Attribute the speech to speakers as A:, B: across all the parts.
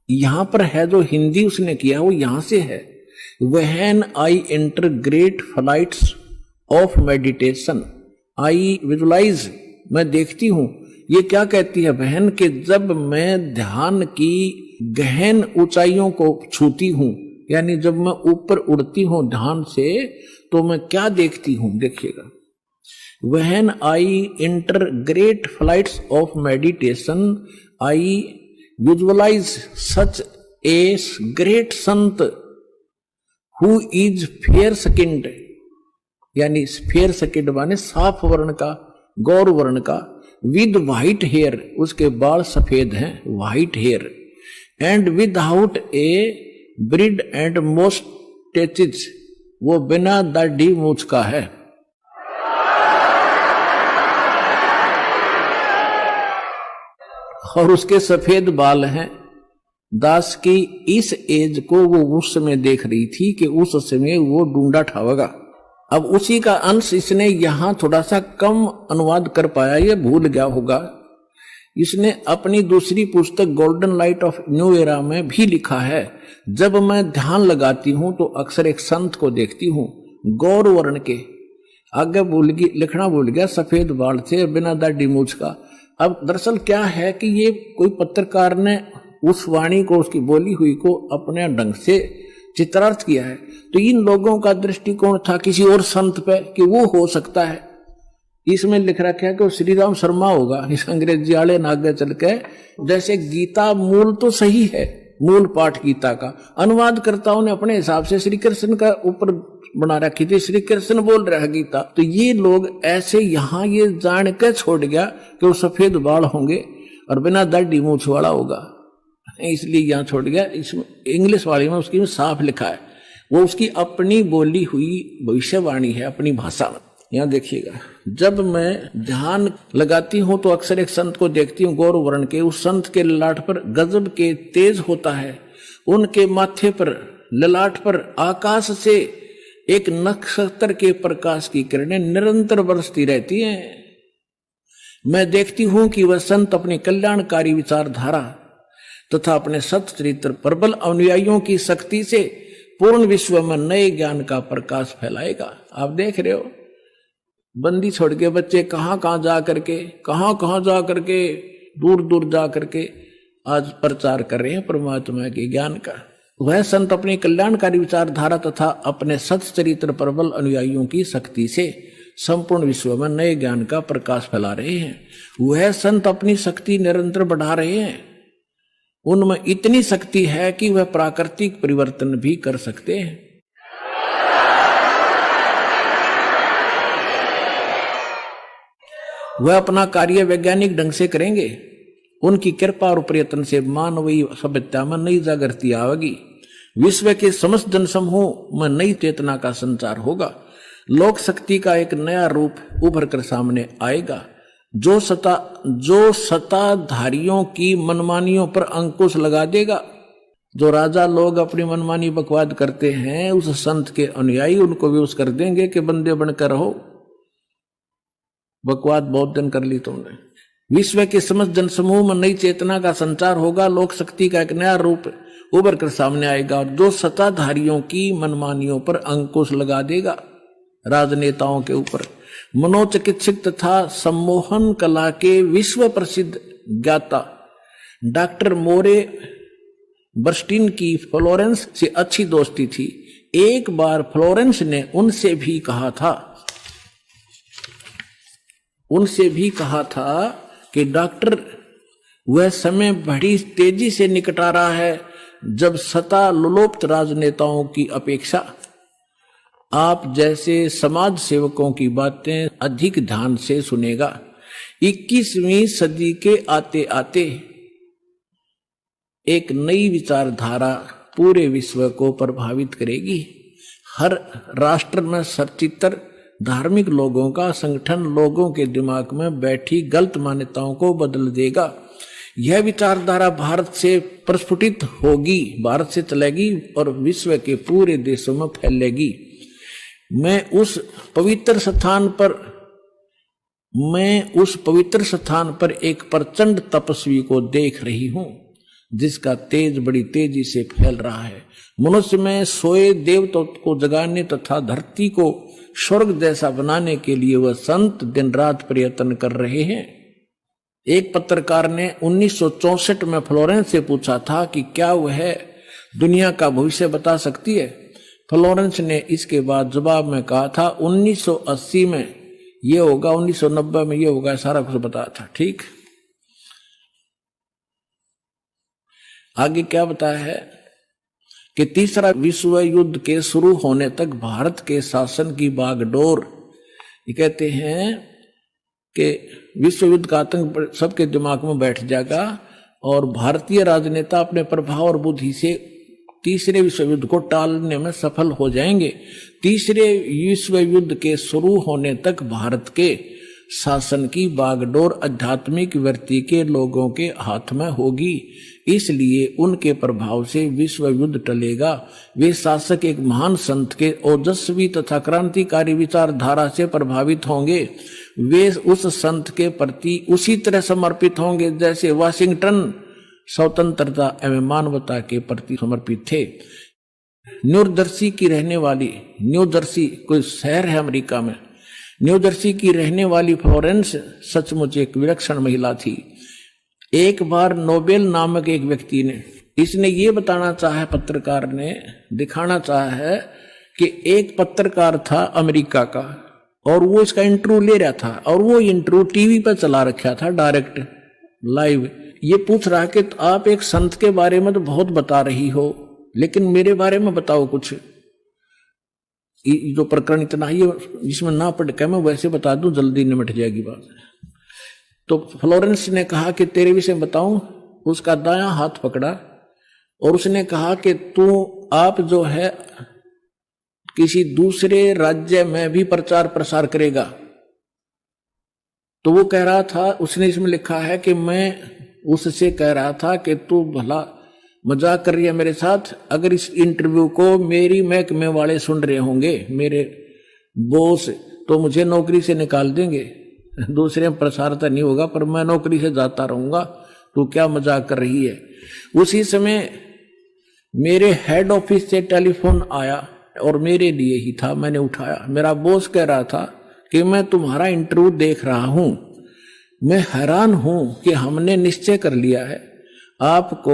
A: यहां पर है जो हिंदी उसने किया वो यहां से है। When I enter great flights of meditation, I visualize, मैं देखती हूं। ये क्या कहती है बहन के जब मैं ध्यान की गहन ऊंचाइयों को छूती हूं, यानी जब मैं ऊपर उड़ती हूं ध्यान से, तो मैं क्या देखती हूं, देखिएगा। When I enter great flights of meditation I visualize such a great saint who is fair skinned, यानी फेयर स्किन्ड माने साफ वर्ण का, गौर वर्ण का, विद व्हाइट हेयर, उसके बाल सफेद हैं, white hair, and without a beard and moustaches, वो बिना दाढ़ी मूछ का है। और उसके सफेद बाल हैं। दास की इस एज को वो उस समय देख रही थी कि उस समय वो ढूंढा ठावेगा। अब उसी का अंश इसने यहां थोड़ा सा कम अनुवाद कर पाया, ये भूल गया होगा। इसने अपनी दूसरी पुस्तक golden light of new era में भी लिखा है, जब मैं ध्यान लगाती हूं तो अक्सर एक संत को देखती हूं, गौर वर्ण के, आगे लिखना भूल गया, सफेद बाल थे, बिना दाढ़ी मूछ का। अब दरअसल क्या है कि ये कोई पत्रकार ने उस वाणी को, उसकी बोली हुई को अपने ढंग से चित्रार्थ किया है। तो इन लोगों का दृष्टिकोण था किसी और संत पे कि वो हो सकता है। इसमें लिख रखा है कि श्री राम शर्मा होगा, इस अंग्रेजी वाले ने आगे चल के, जैसे गीता मूल तो सही है, मूल पाठ गीता का अनुवादकर्ताओं ने अपने हिसाब से श्री कृष्ण का ऊपर बना रखी थी, श्री कृष्ण बोल रहा है गीता। तो ये लोग ऐसे यहां ये जान के छोड़ गया कि वो सफेद बाल होंगे और बिना दाढ़ी मूछ वाला होगा, इसलिए यहां छोड़ गया। इसमें इंग्लिश वाली में उसकी में साफ लिखा है, वो उसकी अपनी बोली हुई भविष्यवाणी है, अपनी भाषा में। यहां देखिएगा, जब मैं ध्यान लगाती हूं तो अक्सर एक संत को देखती हूं, गौर वर्ण के, उस संत के ललाट पर गजब के तेज होता है, उनके माथे पर ललाट पर आकाश से एक नक्षत्र के प्रकाश की किरणें निरंतर बरसती रहती हैं। मैं देखती हूं कि वह संत अपनी कल्याणकारी विचारधारा तथा अपने सत चरित्र प्रबल अनुयायियों की शक्ति से पूर्ण विश्व में नए ज्ञान का प्रकाश फैलाएगा। आप देख रहे हो, बंदी छोड़ के बच्चे कहां कहां जा करके दूर दूर जा करके आज प्रचार कर रहे हैं परमात्मा के ज्ञान का। वह संत अपनी कल्याणकारी विचारधारा तथा अपने सत चरित्र प्रबल अनुयायियों की शक्ति से संपूर्ण विश्व में नए ज्ञान का प्रकाश फैला रहे हैं। वह संत अपनी शक्ति निरंतर बढ़ा रहे हैं, उनमें इतनी शक्ति है कि वह प्राकृतिक परिवर्तन भी कर सकते हैं। वह अपना कार्य वैज्ञानिक ढंग से करेंगे, उनकी कृपा और प्रयत्न से मानवीय सभ्यता में नई जागृति आवेगी, विश्व के समस्त जनसमूह में नई चेतना का संचार होगा, लोक शक्ति का एक नया रूप उभर कर सामने आएगा, जो सत्ताधारियों की मनमानियों पर अंकुश लगा देगा। जो राजा लोग अपनी मनमानी बकवाद करते हैं, उस संत के अनुयायी उनको विवश कर देंगे कि बंदे बनकर रहो, बकवाद बहुत दिन कर ली तुमने। विश्व के समस्त जनसमूह में नई चेतना का संचार होगा, लोक शक्ति का एक नया रूप उभर कर सामने आएगा, और जो सत्ताधारियों की मनमानियों पर अंकुश लगा देगा, राजनेताओं के ऊपर। मनोचिकित्सक तथा सम्मोहन कला के विश्व प्रसिद्ध ज्ञाता डॉक्टर मोरे बर्स्टीन की फ्लोरेंस से अच्छी दोस्ती थी। एक बार फ्लोरेंस ने उनसे भी कहा था कि डॉक्टर, वह समय बड़ी तेजी से निकट आ रहा है जब सत्ता लोलुप्त राजनेताओं की अपेक्षा आप जैसे समाज सेवकों की बातें अधिक ध्यान से सुनेगा। 21वीं सदी के आते आते एक नई विचारधारा पूरे विश्व को प्रभावित करेगी। हर राष्ट्र में सचित्र धार्मिक लोगों का संगठन लोगों के दिमाग में बैठी गलत मान्यताओं को बदल देगा। यह विचारधारा भारत से प्रस्फुटित होगी, भारत से चलेगी और विश्व के पूरे देशों में फैलेगी। मैं उस पवित्र स्थान पर एक प्रचंड तपस्वी को देख रही हूं, जिसका तेज बड़ी तेजी से फैल रहा है। मनुष्य में सोए देवता को जगाने तथा धरती को स्वर्ग जैसा बनाने के लिए वह संत दिन रात प्रयत्न कर रहे हैं। एक पत्रकार ने 1964 में फ्लोरेंस से पूछा था कि क्या वह दुनिया का भविष्य बता सकती है। फ्लोरेंस ने इसके बाद जवाब में कहा था 1980 में ये होगा, 1990 में ये होगा, सारा कुछ बताया था। ठीक, आगे क्या बताया है कि तीसरा विश्व युद्ध के शुरू होने तक भारत के शासन की बागडोर, ये कहते हैं कि विश्व युद्ध का आतंक सबके दिमाग में बैठ जाएगा और भारतीय राजनेता अपने प्रभाव और बुद्धि से तीसरे विश्व युद्ध को टालने में सफल हो जाएंगे। तीसरे विश्व युद्ध के शुरू होने तक भारत के शासन की बागडोर आध्यात्मिक वृत्ति के लोगों के हाथ में होगी, इसलिए उनके प्रभाव से विश्व युद्ध टलेगा। वे शासक एक महान संत के ओजस्वी तथा क्रांतिकारी विचारधारा से प्रभावित होंगे। वे उस संत के प्रति उसी तरह समर्पित होंगे जैसे वाशिंगटन स्वतंत्रता एवं मानवता के प्रति समर्पित थे। न्यू जर्सी की रहने वाली, न्यू जर्सी कोई शहर है अमेरिका में, न्यू जर्सी की रहने वाली फ्लोरेंस सचमुच एक विलक्षण महिला थी। एक बार नोबेल नामक एक व्यक्ति ने, इसने ये बताना चाहा, पत्रकार ने दिखाना चाहा है कि एक पत्रकार था अमेरिका का और वो इसका इंटरव्यू ले रहा था और वो इंटरव्यू टीवी पर चला रखा था डायरेक्ट लाइव। ये पूछ रहा कि तो आप एक संत के बारे में तो बहुत बता रही हो, लेकिन मेरे बारे में बताओ कुछ। जो प्रकरण इतना ही जिसमें ना पढ़ के मैं वैसे बता दूं, जल्दी निमट जाएगी बात। तो फ्लोरेंस ने कहा कि तेरे विषय बताऊं। उसका दायां हाथ पकड़ा और उसने कहा कि आप जो है किसी दूसरे राज्य में भी प्रचार प्रसार करेगा। तो वो कह रहा था, उसने इसमें लिखा है कि मैं उससे कह रहा था कि तू भला मजाक कर रही है मेरे साथ। अगर इस इंटरव्यू को मेरी महकमे वाले सुन रहे होंगे, मेरे बॉस, तो मुझे नौकरी से निकाल देंगे। दूसरे में प्रसार तो नहीं होगा पर मैं नौकरी से जाता रहूंगा। तू क्या मजाक कर रही है। उसी समय मेरे हेड ऑफिस से टेलीफोन आया और मेरे लिए ही था, मैंने उठाया। मेरा बॉस कह रहा था कि मैं तुम्हारा इंटरव्यू देख रहा हूं, मैं हैरान हूं कि हमने निश्चय कर लिया है आपको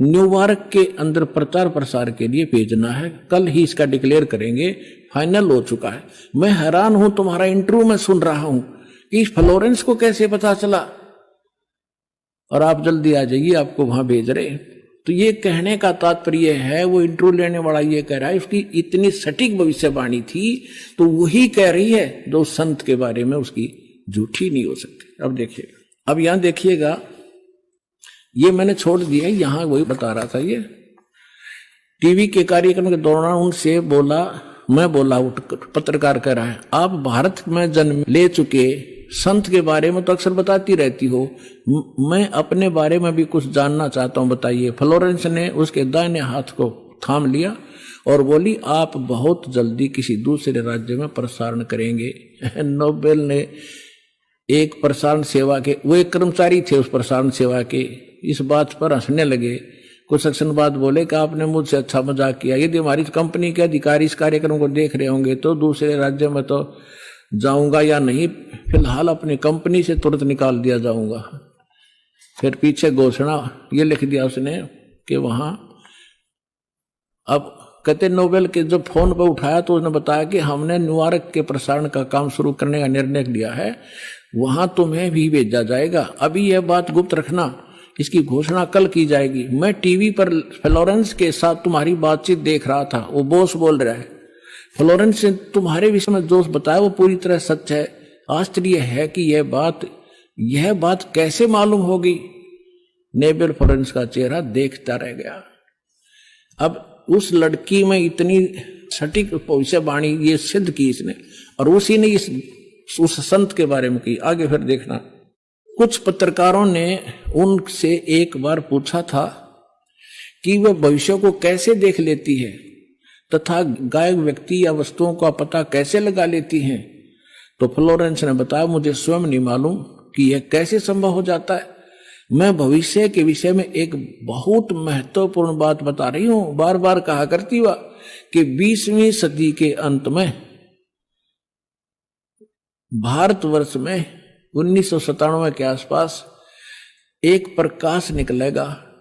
A: न्यूयॉर्क के अंदर प्रचार प्रसार के लिए भेजना है। कल ही इसका डिक्लेयर करेंगे, फाइनल हो चुका है। मैं हैरान हूं, तुम्हारा इंटरव्यू मैं सुन रहा हूं कि फ्लोरेंस को कैसे पता चला और आप जल्दी आ जाइए, आपको वहां भेज रहे। तो ये कहने का तात्पर्य है, वो इंटरव्यू लेने वाला ये कह रहा है उसकी इतनी सटीक भविष्यवाणी थी तो वही कह रही है जो संत के बारे में उसकी झूठी नहीं हो सकती। अब देखिएगा, अब यहां देखिएगा, ये मैंने छोड़ दिया, यहां वही बता रहा था। ये टीवी के कार्यक्रम के दौरान उनसे बोला, मैं बोला, पत्रकार कह रहा है, आप भारत में जन्म ले चुके संत के बारे में तो अक्सर बताती रहती हो, मैं अपने बारे में भी कुछ जानना चाहता हूं, बताइए। फ्लोरेंस ने उसके दाहिने हाथ को थाम लिया और बोली, आप बहुत जल्दी किसी दूसरे राज्य में प्रसारण करेंगे। नोबेल ने एक प्रसारण सेवा के, वो एक कर्मचारी थे उस प्रसारण सेवा के, इस बात पर हंसने लगे। कुछ सेक्शन बाद बोले कि आपने मुझसे अच्छा मजाक किया, यदि हमारी कंपनी के अधिकारी इस कार्यक्रम को देख रहे होंगे तो दूसरे राज्य में तो जाऊंगा या नहीं, फिलहाल अपनी कंपनी से तुरंत निकाल दिया जाऊंगा। फिर पीछे घोषणा ये लिख दिया उसने कि वहां, अब कहते नोबेल के जब फोन पर उठाया तो उसने बताया कि हमने न्यूयॉर्क के प्रसारण का काम शुरू करने का निर्णय लिया है, वहां तुम्हें भी भेजा जाएगा। अभी यह बात गुप्त रखना, इसकी घोषणा कल की जाएगी। मैं टीवी पर फ्लोरेंस के साथ तुम्हारी बातचीत देख रहा था, वो बॉस बोल रहा है। फ्लोरेंस ने तुम्हारे विषय में जो बताया वो पूरी तरह सच है। आश्चर्य है कि यह बात कैसे मालूम होगी। नोबेल फ्लोरेंस का चेहरा देखता रह गया। अब उस लड़की में इतनी सटीक भविष्यवाणी ये सिद्ध की इसने, और उसी ने उस संत के बारे में की। आगे फिर देखना, कुछ पत्रकारों ने उनसे एक बार पूछा था कि वह भविष्य को कैसे देख लेती है तथा गायब व्यक्ति या वस्तुओं का पता कैसे लगा लेती हैं। तो फ्लोरेंस ने बताया, मुझे स्वयं नहीं मालूम कि यह कैसे संभव हो जाता है। मैं भविष्य के विषय में एक बहुत महत्वपूर्ण बात बता रही हूं। बार बार कहा करती हुआ कि 20वीं सदी के अंत में भारतवर्ष में 1997 के आसपास एक प्रकाश निकलेगा